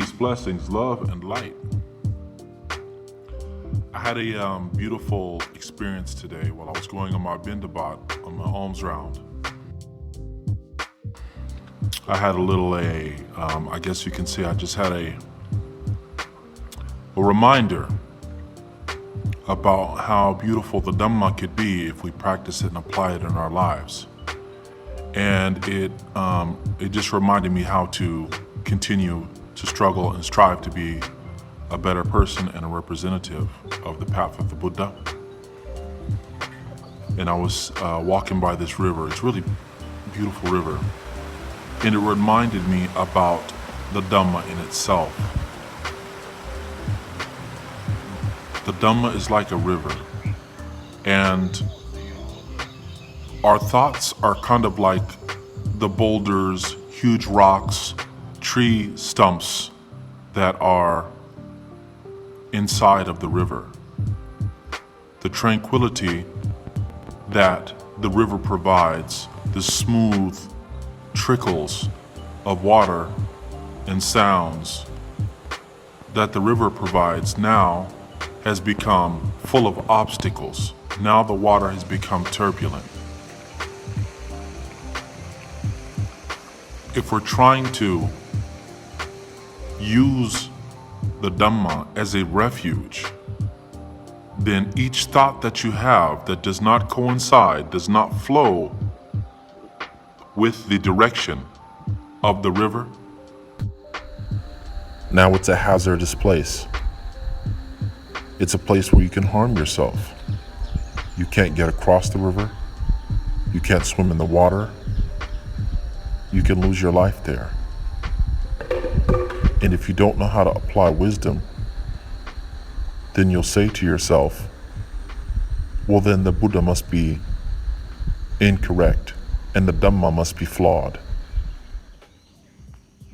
Peace, blessings, love, and light. I had a beautiful experience today while I was going on my bindabat on my alms round. I had I guess you can say I just had a reminder about how beautiful the Dhamma could be if we practice it and apply it in our lives. And it just reminded me how to continue to struggle and strive to be a better person and a representative of the path of the Buddha. And I was walking by this river. It's a really beautiful river. And it reminded me about the Dhamma in itself. The Dhamma is like a river. And our thoughts are kind of like the boulders, huge rocks, tree stumps that are inside of the river. The tranquility that the river provides, the smooth trickles of water and sounds that the river provides now has become full of obstacles. Now the water has become turbulent. If we're trying to use the Dhamma as a refuge, then each thought that you have that does not coincide, does not flow with the direction of the river, now it's a hazardous place. It's a place where you can harm yourself. You can't get across the river. You can't swim in the water. You can lose your life there. And if you don't know how to apply wisdom, then you'll say to yourself, well, then the Buddha must be incorrect and the Dhamma must be flawed.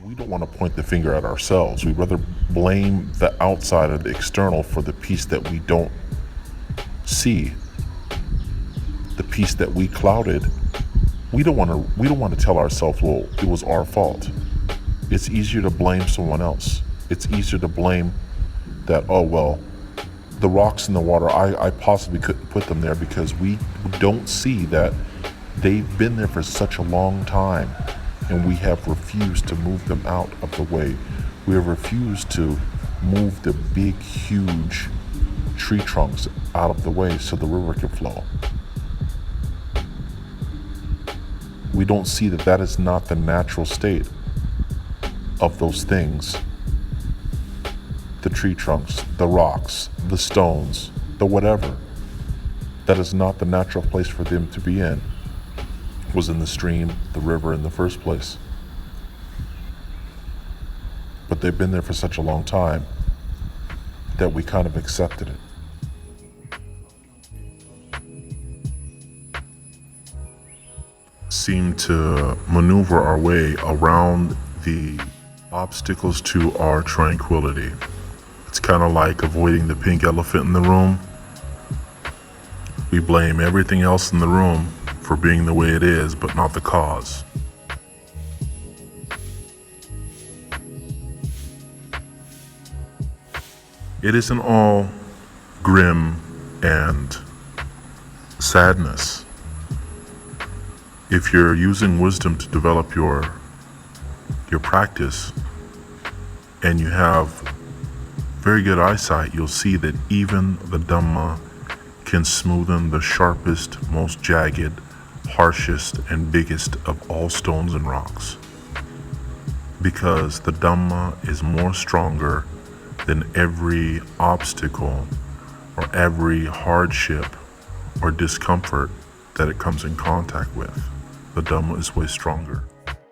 We don't want to point the finger at ourselves. We'd rather blame the outside or the external for the piece that we don't see, the piece that we clouded. We don't want to tell ourselves, well, it was our fault. It's easier to blame someone else. It's easier to blame that, oh, well, the rocks in the water, I possibly couldn't put them there because we don't see that they've been there for such a long time and we have refused to move them out of the way. We have refused to move the big, huge tree trunks out of the way so the river can flow. We don't see that that is not the natural state of those things. The tree trunks, the rocks, the stones, the whatever. That is not the natural place for them to be in. Was in the stream, the river in the first place. But they've been there for such a long time that we kind of accepted it. Seem to maneuver our way around the obstacles to our tranquility. It's kind of like avoiding the pink elephant in the room. We blame everything else in the room for being the way it is, but not the cause. It isn't all grim and sadness. If you're using wisdom to develop your practice and you have very good eyesight, you'll see that even the Dhamma can smoothen the sharpest, most jagged, harshest, and biggest of all stones and rocks. Because the Dhamma is more stronger than every obstacle or every hardship or discomfort that it comes in contact with. The Dhamma is way stronger.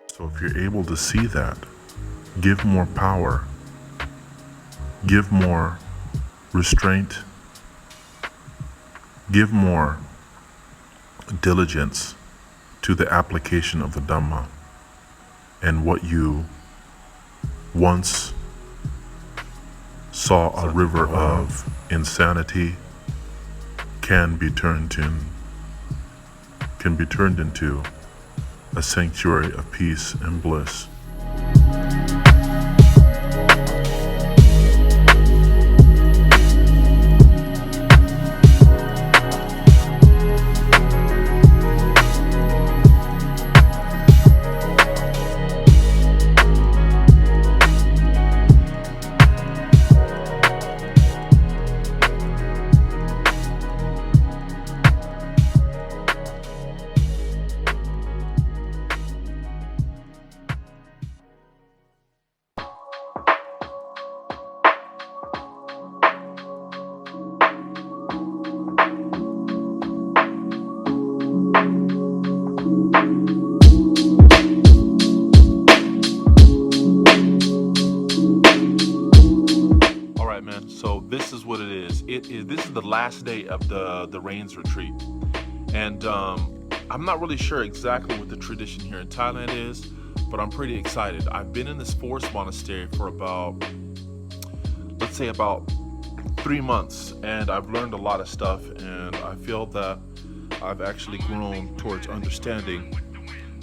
So if you're able to see that, give more power, give more restraint, give more diligence to the application of the Dhamma, and what you once saw a river of insanity can be turned into a sanctuary of peace and bliss. it is. This is the last day of the Rains retreat, and I'm not really sure exactly what the tradition here in Thailand is, but I'm pretty excited. I've been in this forest monastery for about, let's say, about 3 months, and I've learned a lot of stuff, and I feel that I've actually grown towards understanding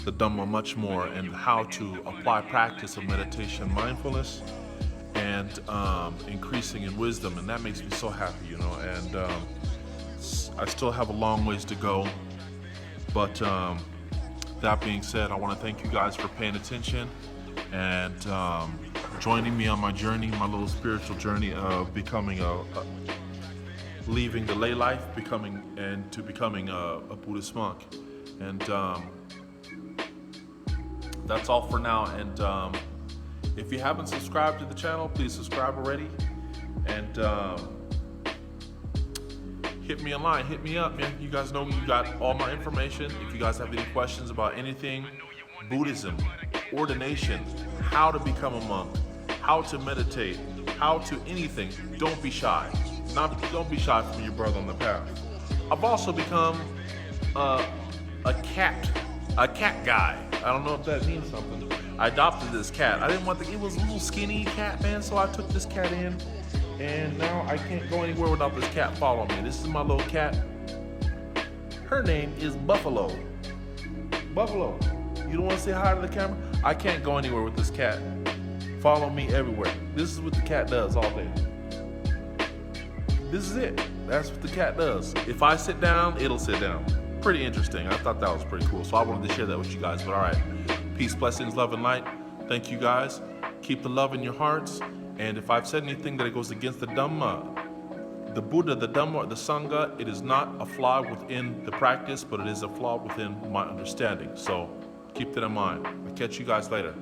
the Dhamma much more and how to apply practice of meditation, mindfulness, and increasing in wisdom, and that makes me so happy, and I still have a long ways to go, but that being said, I want to thank you guys for paying attention and joining me on my journey, my little spiritual journey of becoming leaving the lay life, becoming a Buddhist monk. And that's all for now. And if you haven't subscribed to the channel, please subscribe already. And hit me online, hit me up, man. You guys know you got all my information. If you guys have any questions about anything, Buddhism, ordination, how to become a monk, how to meditate, how to anything, don't be shy. Don't be shy from your brother on the path. I've also become a cat guy. I don't know if that means something. I adopted this cat. I didn't want it was a little skinny cat, man, so I took this cat in, and now I can't go anywhere without this cat following me. This is my little cat. Her name is Buffalo. Buffalo, you don't want to say hi to the camera? I can't go anywhere with this cat. Follow me everywhere. This is what the cat does all day. This is it. That's what the cat does. If I sit down, it'll sit down. Pretty interesting. I thought that was pretty cool. So I wanted to share that with you guys. But all right. Peace, blessings, love, and light. Thank you guys. Keep the love in your hearts. And if I've said anything that goes against the Dhamma, the Buddha, the Dhamma, or the Sangha, it is not a flaw within the practice, but it is a flaw within my understanding. So keep that in mind. I'll catch you guys later.